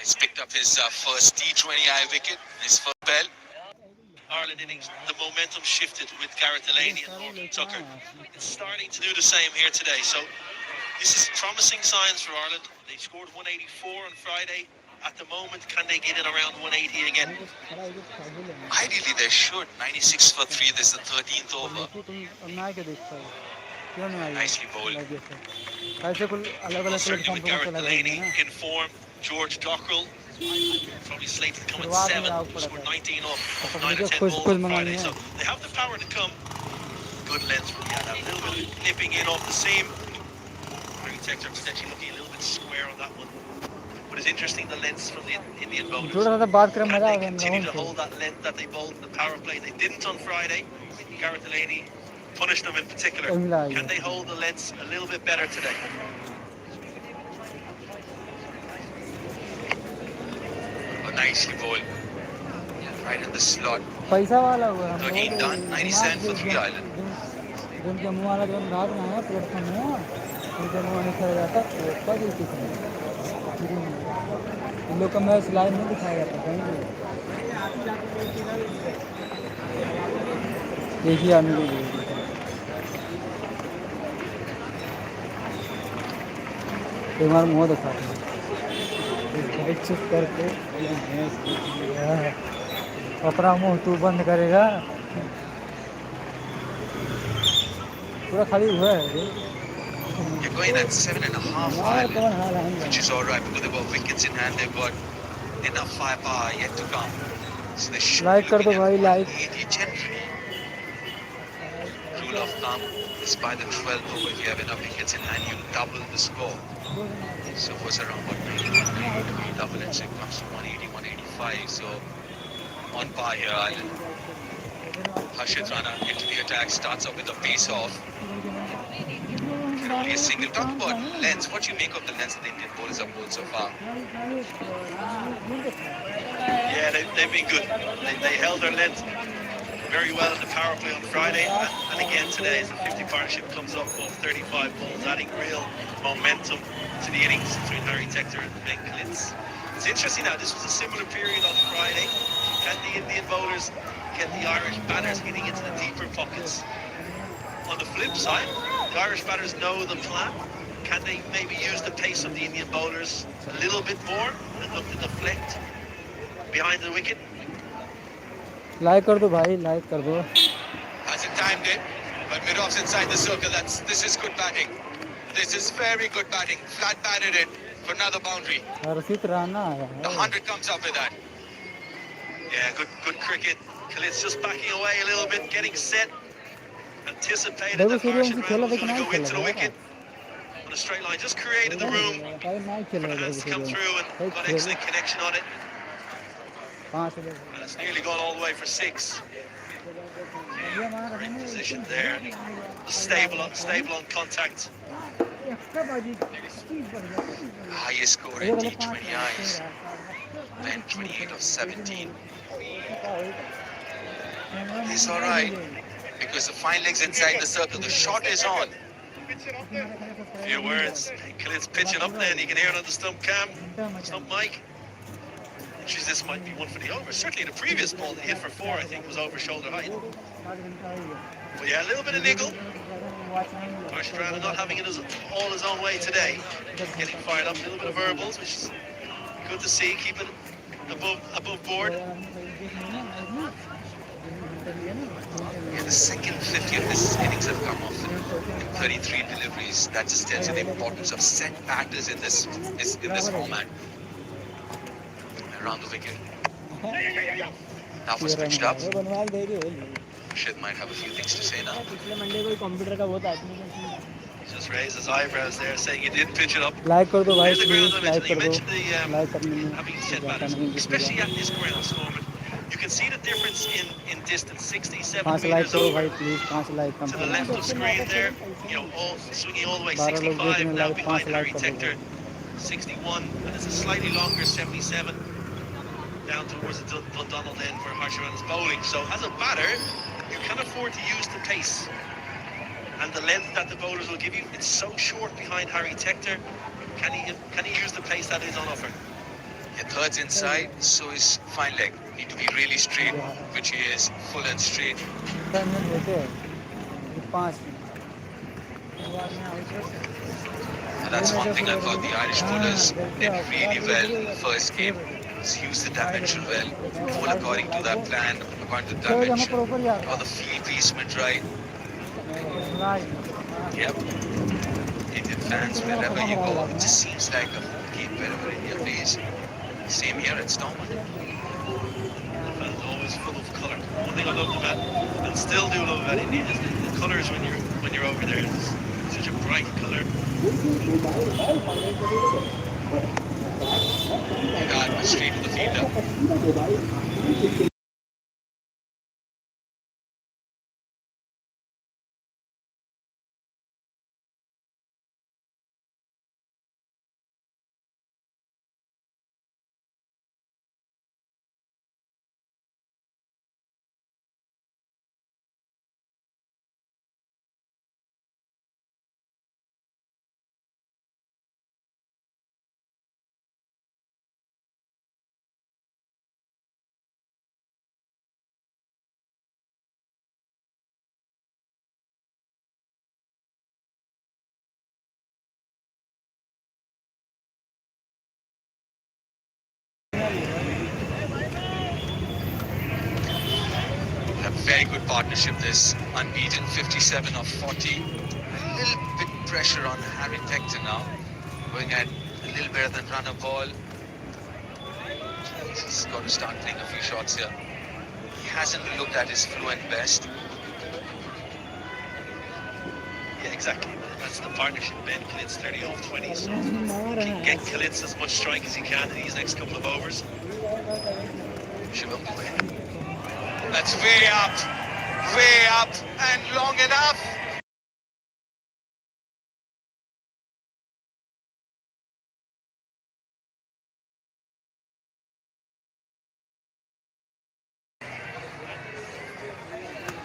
He's picked up his first T20I wicket, his first bell. Ireland innings, the momentum shifted with Gareth Delaney and Morgan Tucker. It's starting to do the same here today. So this is promising signs for Ireland. They scored 184 on Friday. At the moment, can they get in around 180 again? Ideally, they should. 96 for 3. This is the 13th over. Nicely bowled. Certainly with Gareth Delaney in form. George Dockrell probably slated to come at 7. Scored 19 off 9 or 10 balls on Friday. So they have the power to come. Good length from that. A little bit of nipping in off the seam. Harry Tector potentially looking a little bit square on that one. But it's interesting the lengths from the Indian bowlers. Can they continue to hold that length that they bowled in the power play? They didn't on Friday. Gareth Delaney punished them in particular. Can they hold the lengths a little bit better today? Oh, nicely bowled. Right in the slot. 13 done, 97 for 3 Ireland. इन लोग का match live नहीं दिखाया जाता कहीं भी एक ही आदमी को एक बार मुँह दिखाते हैं चुप करके अपना मुँह तू बंद करेगा पूरा खाली हुआ है You're going at 7.5 Ireland, which is alright because they've got wickets in hand, they've got enough firepower yet to come. So they should like be looking bhai, at like. 80 generally. Rule of thumb is by the 12th over, if you have enough wickets in hand, you double the score. So it was around what, 91, double it, so it comes to 180, 185. So on par here, Ireland. Harshit Rana into the attack, starts off with a pace off. Only a single. Talk about lengths. What do you make of the lengths that the Indian bowlers have bowled so far? Yeah, they've been good. They held their length very well in the power play on Friday, and again today as the 50 partnership comes up of 35 balls, adding real momentum to the innings between Harry Tector and Ben Klintz. It's interesting now, this was a similar period on Friday. Can the Indian bowlers get the Irish batters hitting into the deeper pockets? On the flip side, the Irish batters know the plan. Can they maybe use the pace of the Indian bowlers a little bit more and look to deflect behind the wicket? Like कर दो भाई, like कर दो. Hasn't timed it, but mid-off's inside the circle. This is good batting. This is very good batting. Flat batted it for another boundary. हर्षित राणा आया है. The 100 comes up with that. Yeah, good cricket. Khalid's just backing away a little bit, getting set. Anticipated that Harshit Rana was going to go into the wicket on a straight line. Just created the room for the hands to come through and got excellent connection on it. And it's nearly gone all the way for 6. Great position there. Stable on contact. Highest score in T20Is. Then 28 of 17. He's alright. Because the fine leg's inside the circle. The shot is on. Few words. Khalid's pitching up then. You can hear it on the stump cam. Stump mic. This might be one for the over. Certainly the previous ball that hit for 4, I think, was over shoulder height. But yeah, a little bit of niggle. Harshit Rana not having it all his own way today. Getting fired up. A little bit of verbals, which is good to see. Keeping above board. Yeah, the second 50 of this innings have come off in 33 deliveries. That just tells you the importance of set batters in this format. Around the wicket. Now for switched up. Shid might have a few things to say now. He just raised his eyebrows there, saying he did pitch it up. Like कर दो भाई, There's the ground please, dimension. like You कर दो. mentioned the Like करने having set batters, especially at this ground, Stormont. You can see the difference in distance. 67 5 like meters करो over भाई, please. 5 like come to the left of screen there. You know, swinging all the way 12 लोग 65 देखने now लायक behind 5 Harry like कर Tector. दो. 61, and it's a slightly longer 77 down towards the Dundonald end where Harshit Rana's bowling. So as a batter, you can afford to use the pace and the length that the bowlers will give you. It's so short behind Harry Tector. Can he use the pace that is on offer? Yeah, third's inside, so is fine leg. Need to be really straight, which he is, full and straight. 10 minute होते हैं, ये 5 minute. And that's one thing I thought the Irish bowlers did really well in the first game. Was use the dimension well, bowl according to that plan, according to the dimension, got the field placement right. Yep. Indian fans, wherever you go, it just seems like a home game wherever India plays. Same here at Stormont. Fans always full of colour. One thing I loved about, and still do love about India, is the colours when you're over there. It's such a bright colour. God, straight to the fielder. A very good partnership this, unbeaten 57 of 40. A little bit pressure on Harry Tector now, going at a little better than runner ball. He's got to start playing a few shots here. He hasn't looked at his fluent best. Yeah, exactly. That's the partnership. Ben Kalitz 30 off 20, so can get Kalitz as much strike as he can in these next couple of overs. Shivam Dubey. That's way up, and long enough.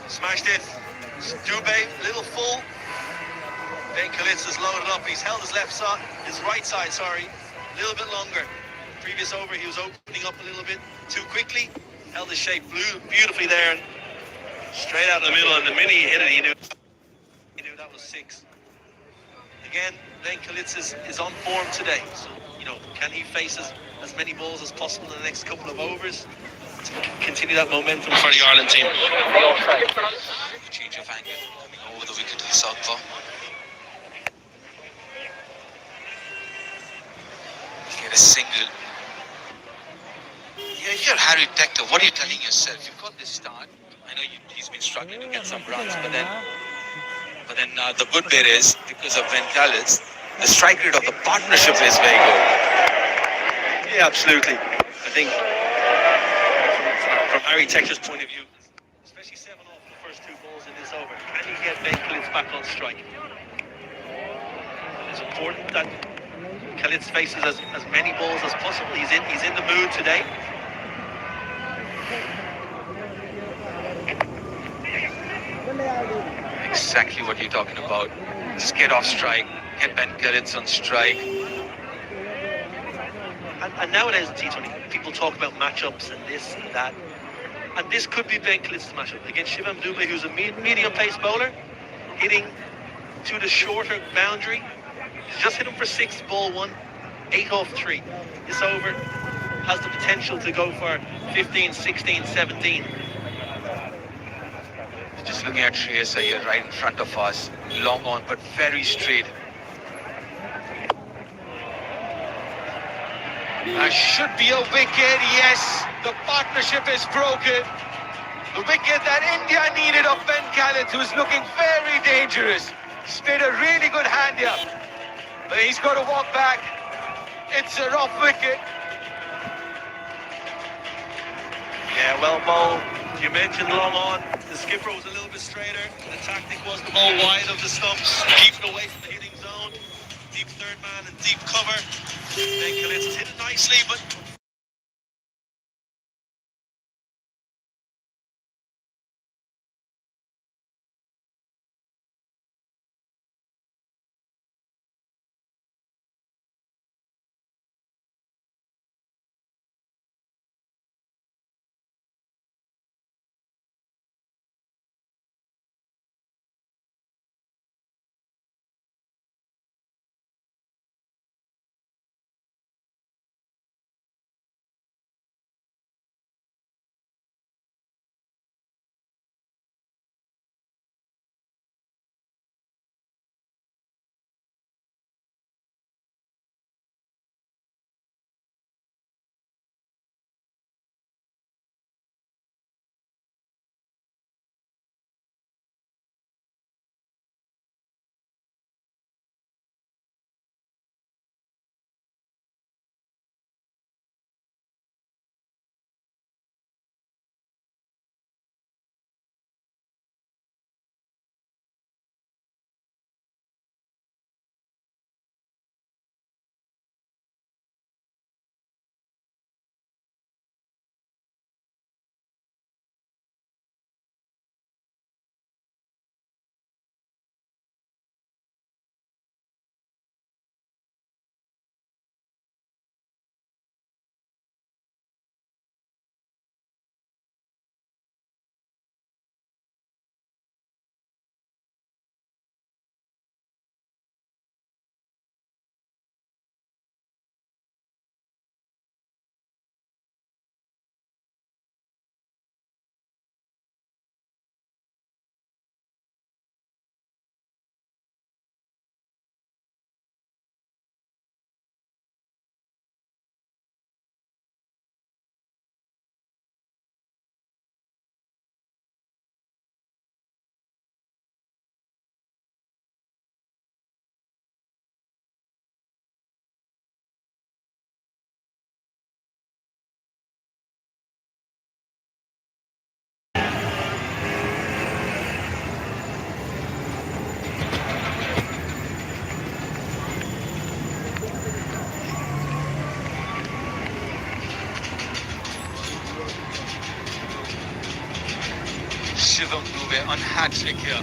Smashed it. Dubey, little full. Ben Kalitz has loaded up. He's held his left side, his right side, sorry, a little bit longer. Previous over, he was opening up a little bit too quickly. Held his shape beautifully there, and straight out in the middle. And the minute he hit it, he knew that was 6. Again, Ben Kalitz is on form today. So, can he face as many balls as possible in the next couple of overs to continue that momentum for the Ireland team? Change of angle, coming over the wicket to the southpaw. Get a single. Yeah, here Harry Tector, what are you telling yourself? You've got this start. I know he's been struggling to get some runs, but then the good bit is, because of Ben Kalitz, the strike rate of the partnership is very good. Yeah, absolutely. I think from Harry Tector's point of view, especially 7 off the first 2 balls in this over, can you get Ben Kalitz back on strike? It's important that Kalitz faces as many balls as possible. He's in the mood today. Exactly what you're talking about. Just get off strike, get Ben Kalitz on strike. And nowadays in T20, people talk about matchups and this and that. And this could be Ben Kalitz's matchup against Shivam Dubey, who's a medium pace bowler, hitting to the shorter boundary. He's just hit him for 6, ball 1, 8 off 3. This over has the potential to go for 15, 16, 17. Just looking at Shreyas Iyer right in front of us. Long on, but very straight. Should be a wicket, yes. The partnership is broken. The wicket that India needed of Ben Kalitz, who's looking very dangerous. He's made a really good hand here. But he's got to walk back. It's a rough wicket. Yeah, well bowled. You mentioned long on. The skipper was a little bit straighter. The tactic was to bowl wide of the stumps, keep it away from the hitting zone. Deep third man and deep cover. Ben Kalitz has hit it nicely, but Shivam Dube on hat-trick here.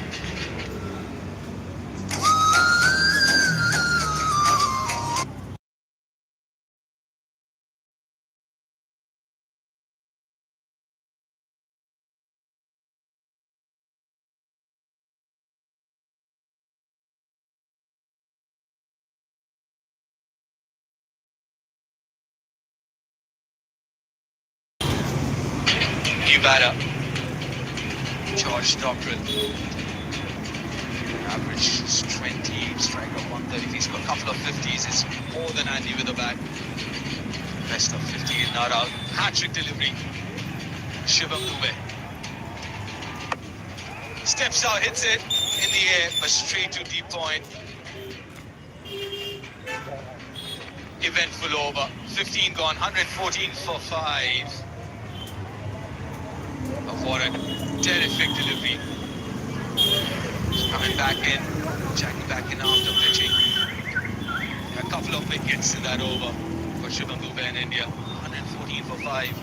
New batter, George Dockrell. Average is 20, strike of 130. He's got a couple of 50s. It's more than Andy with a bat. Best of 50 not out. Hat-trick delivery. Shivam Dube. Steps out, hits it in the air, but straight to deep point. Eventful over. 15 gone, 114 for 5. What a terrific delivery. Coming back in, checking back in after pitching. A couple of wickets in that over for Shivam Dube in India. 114 for 5.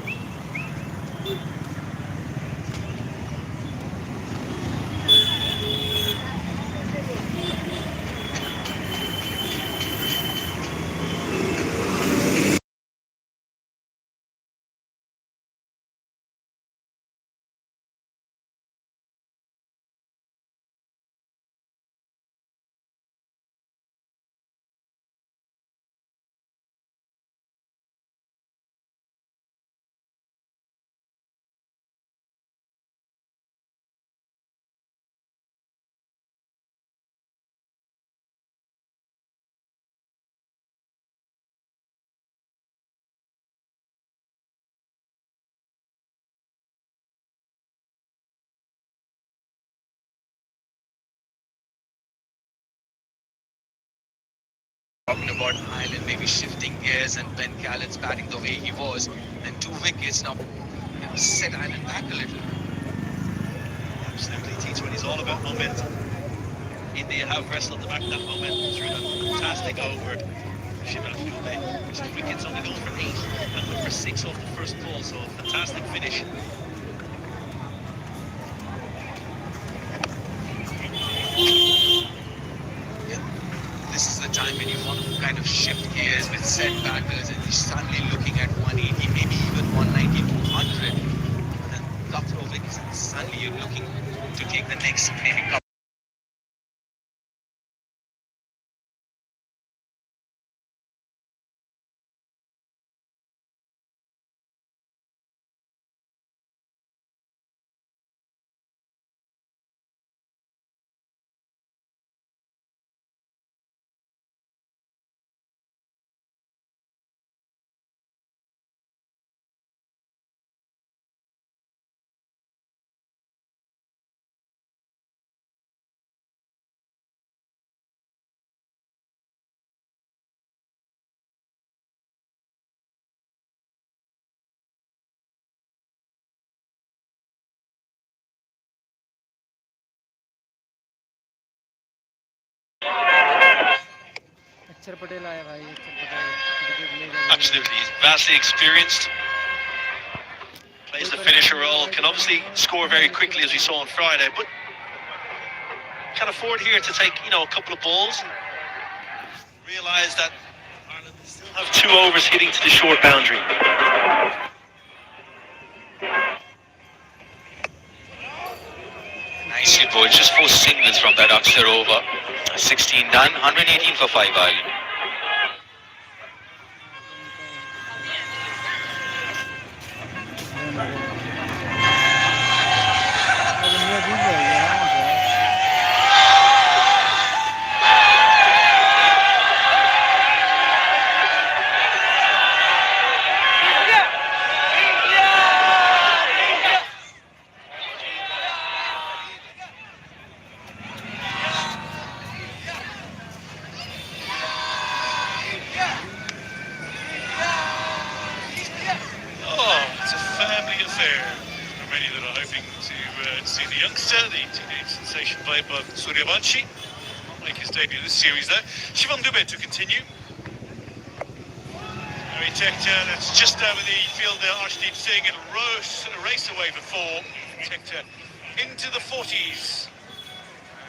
Talking about Ireland maybe shifting gears and Ben Callan's batting the way he was, and 2 wickets now set Ireland back a little. Absolutely, T20 is all about momentum. India have wrestled the back of that momentum through that fantastic over. Shivam Dube, 2 wickets, only going for 8 and went for 6 off the first ball, so a fantastic finish. This is the time when you want to kind of shift gears with set batters, and you're suddenly looking at 180, maybe even 190, 200, and then a couple of wickets, and suddenly you're looking to take the next maybe couple. अक्षर पटेल आया भाई अक्षर Patel Absolutely, he's vastly experienced. Plays the finisher role, can obviously score very quickly as we saw on Friday, but can afford here to take, a couple of balls. Realise that Ireland still have 2 overs hitting to the short boundary. Nicely bowled, just 4 singles from that Akshar over. 16 done, 118 for 5 Ireland. See the youngster, the teenage sensation played by Suryavanshi, make his debut this series there. Shivam Dube to continue. Harry Tector, that's just over the fielder, Arshdeep Singh, it'll race away for 4. Tector into the 40s.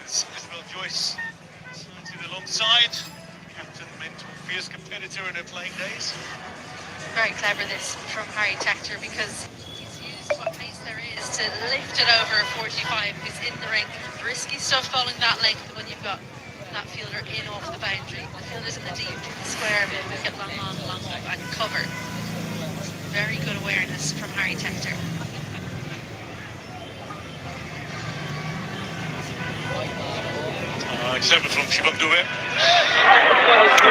As Isabel Joyce started alongside captain, mentor, fierce competitor in her playing days. Very clever this from Harry Tector, because he's used what pace there is to lift it over a 45 who's in the ring. Risky stuff bowling that length when you've got that fielder in off the boundary. The fielder's in the deep square, but we get long on, long off and cover. Very good awareness from Harry Tector. Clever from Shibamdube.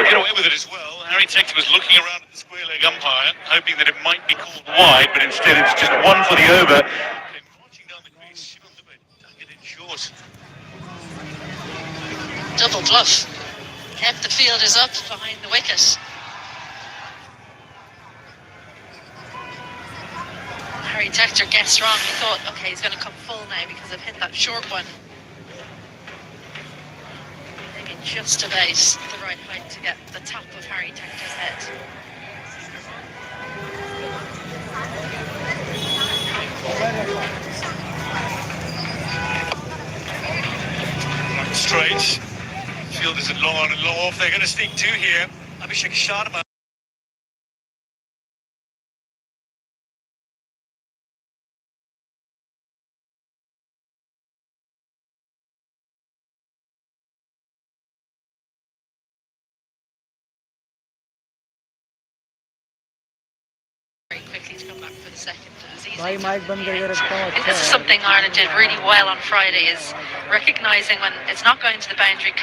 Get away with it as well. Harry Tector was looking around at the square leg umpire, hoping that it might be called wide, but instead it's just one for the over. Came marching down the crease. Shibamdube dug it in short. Double bluff. Kept the fielders up behind the wicket. Harry Tector gets wrong. He thought, okay, he's going to come full now because I've hit that short one. Maybe just about the right height to get the top of Harry Tector's head. Right straight. Fielders at long on and long off. They're going to sneak two here. Abhishek Sharma. Very quickly to come back for the second. भाई mic बंद करके रखता हूँ. अच्छा This is something Ireland did really well on Friday, is recognising when it's not going to the boundary.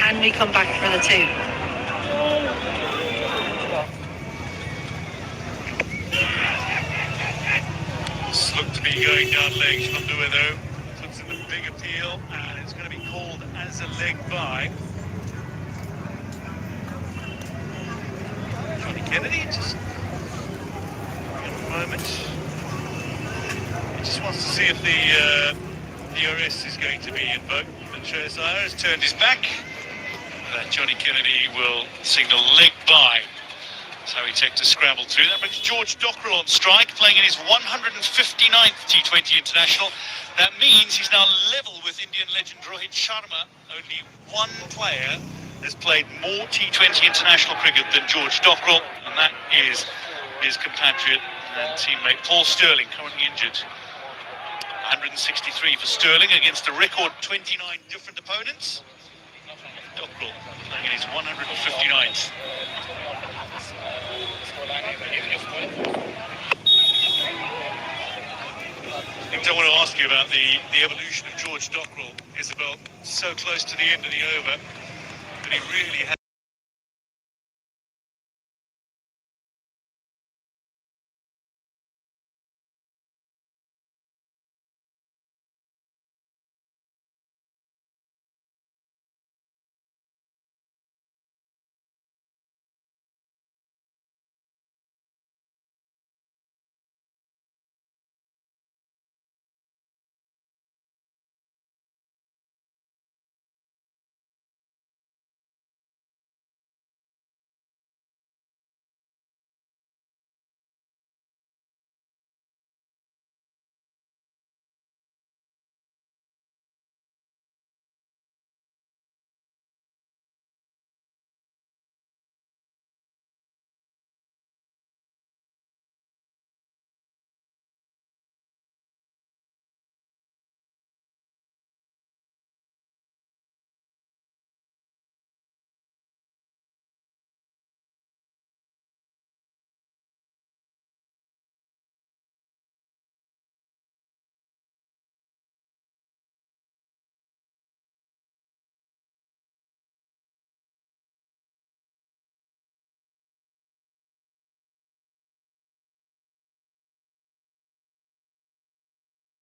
Can we come back for the two? This looked to be going down leg. Shibamdube though puts in the big appeal, and it's going to be called as a leg by Johnny Kennedy. Just in a moment. He just wants to see if the DRS is going to be invoked. But Shreyas has turned his back. Johnny Kennedy will signal leg by. That's how he takes to scramble through. That brings George Dockrell on strike, playing in his 159th T20 international. That means he's now level with Indian legend Rohit Sharma. Only one player has played more T20 international cricket than George Dockrell, and that is his compatriot and teammate Paul Sterling, currently injured. 163 for Sterling against a record 29 different opponents. Dockrell playing in his 159th. Things I want to ask you about the evolution of George Dockrell, Isabel. So close to the end of the over, but he really has.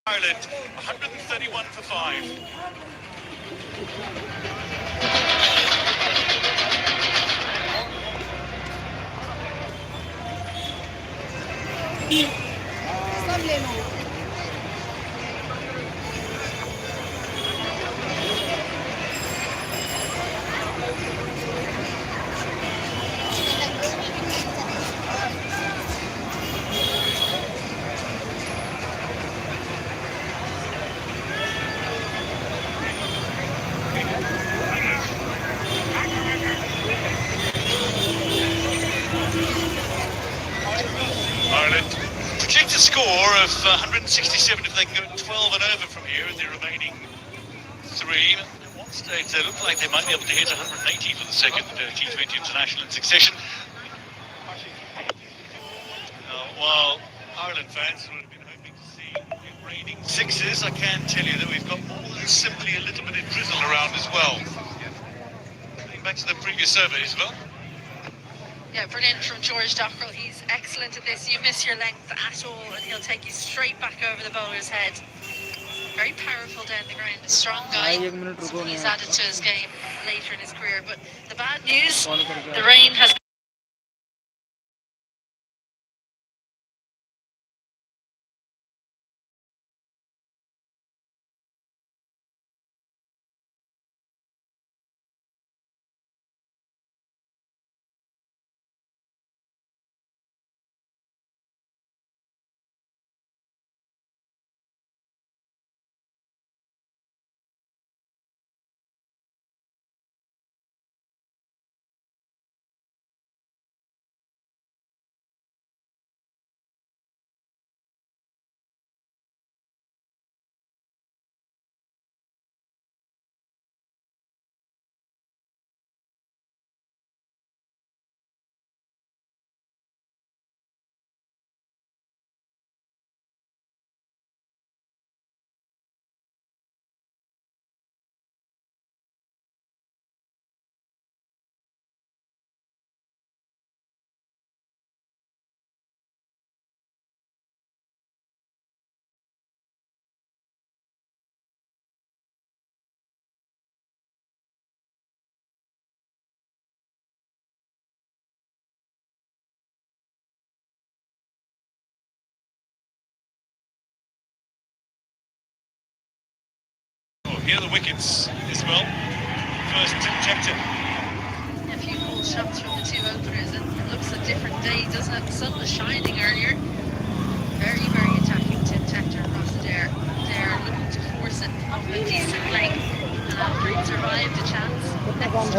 Ireland, 131 for 5. Ireland projected score of 167 if they can go 12 and over from here in the remaining 3. At one stage they looked like they might be able to hit 180 for the second T20 international in succession. While Ireland fans would have been hoping to see raining sixes, I can tell you that we've got more than simply a little bit of drizzle around as well. Going back to the previous survey as well. Yeah, brilliant from George Dockrell. He's excellent at this. You miss your length at all and he'll take you straight back over the bowler's head. Very powerful down the ground, a strong guy. He's added to his game later in his career. But the bad news, the rain has... Here are the wickets as well. First detected. A few cool shots from the two openers and it looks a different day, doesn't it? The sun was shining earlier. Very, very attacking Tim Tector and Rossadair. They're looking to force it up a decent length. And after he survived a chance, next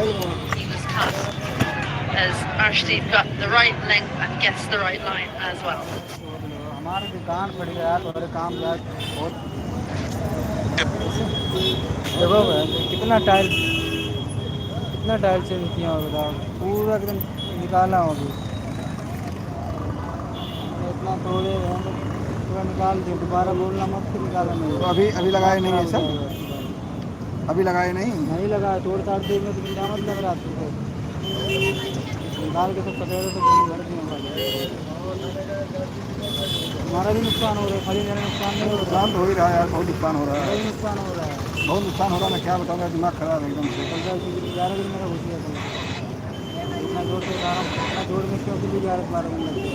he was caught as Arshdeep got the right length and gets the right line as well. देखो कितना tile change किया हो बताओ पूरा एकदम निकाला हो इतना तोड़े पूरा निकाल दिया दोबारा बोलना मत फिर निकाला नहीं तो अभी लगाए नहीं है सर अभी लगाए नहीं लगाया तोड़ ताड़ देंगे तो क्या मत लग रहा निकाल के सब सफेद तो भर दिए हमारा भी नुकसान हो रहा है खाली मेरा नुकसान नहीं हो रहा नुकसान तो हो ही रहा है यार बहुत नुकसान हो रहा है नुकसान हो रहा है बहुत नुकसान हो रहा है मैं क्या बताऊँगा दिमाग खराब है एकदम से 11 दिन मेरा घुस गया इतना जोर से इतना जोर में क्यों भी 11-12 दिन लगते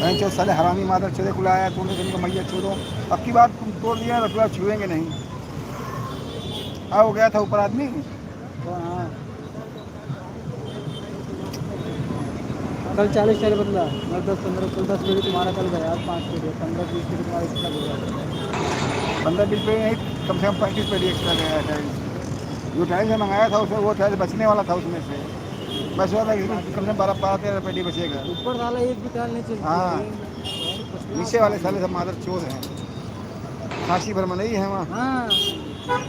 हैं चो साले हरामी मादर चोरे को लाया तूने इनको मैया छोड़ो अब की बात तुम तोड़ दिया तो छुएंगे नहीं हो गया था ऊपर आदमी तो हाँ कल 40 बदला 10-15 कल 10 पेड़ी तुम्हारा कल गया 5 पेड़ी 15-20 पेड़ी तुम्हारा एक्स्ट्रा गया 15-20 पेड़ी नहीं कम से कम 35 पेड़ी एक्स्ट्रा गया है टाइल्स जो टाइल्स से मंगाया था उसमें वो टाइल्स बचने वाला था उसमें से बस हुआ था कि कम से कम 12-13 पेड़ी बचेगा ऊपर वाला एक भी टाइल नहीं चलता हाँ नीचे वाले साले सब मादर चोर हैं खांसी भर में नहीं है वहाँ हाँ हाँ